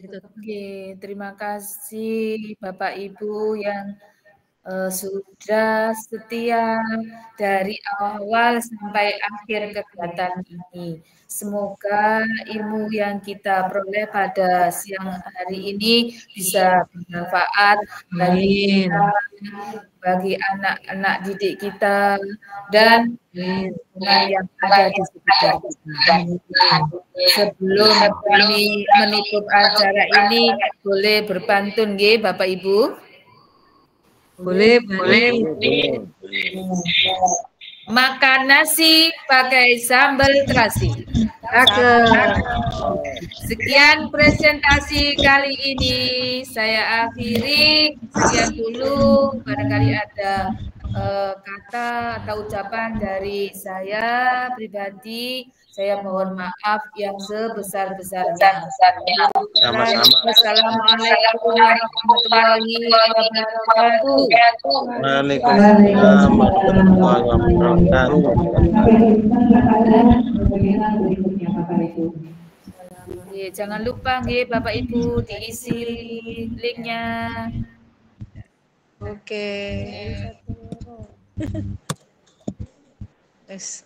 Oke, terima kasih Bapak Ibu yang sudah setia dari awal sampai akhir kegiatan ini. Semoga ilmu yang kita peroleh pada siang hari ini bisa bermanfaat bagi anak-anak didik kita dan lingkungan yang ada di sekitar kita. Sebelum kami menutup acara ini, boleh berpantun, Bapak Ibu? Boleh. Makan nasi pakai sambal terasi. Sekian presentasi kali ini. Saya akhiri. Sekian dulu. Barangkali ada kata atau ucapan dari saya pribadi. Saya mohon maaf yang sebesar-besarnya. Sama-sama. Wassalamualaikum warahmatullahi wabarakatuh. Waalaikumsalam warahmatullahi wabarakatuh. Jangan lupa Bapak Ibu diisi linknya. Oke. F.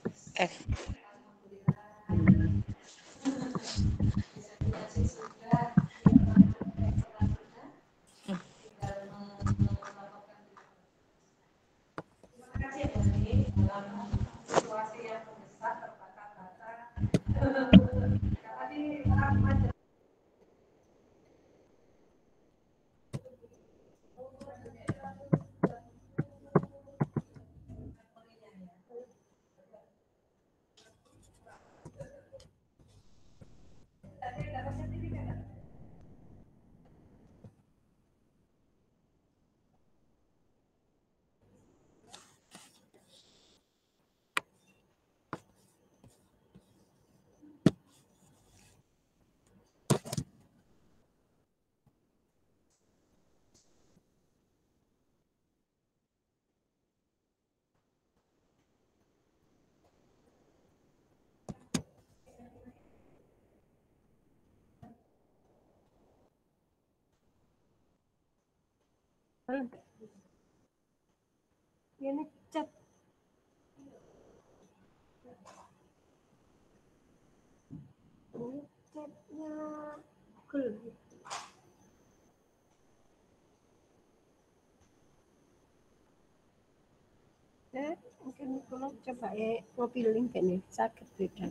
Ini chat. Ini chatnya Google. Mungkin kalau coba ngopi link ini sakit beda.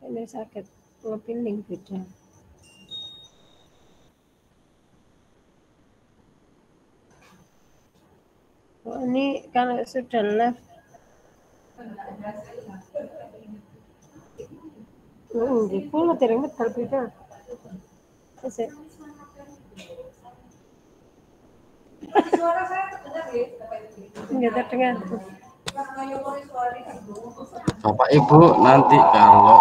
Ini sakit ngopi link beda. Oh, Ini kalau sudah live di pulau terang betul beda. Suara saya terdengar ya? Enggak terdengar. Bapak Ibu nanti kalau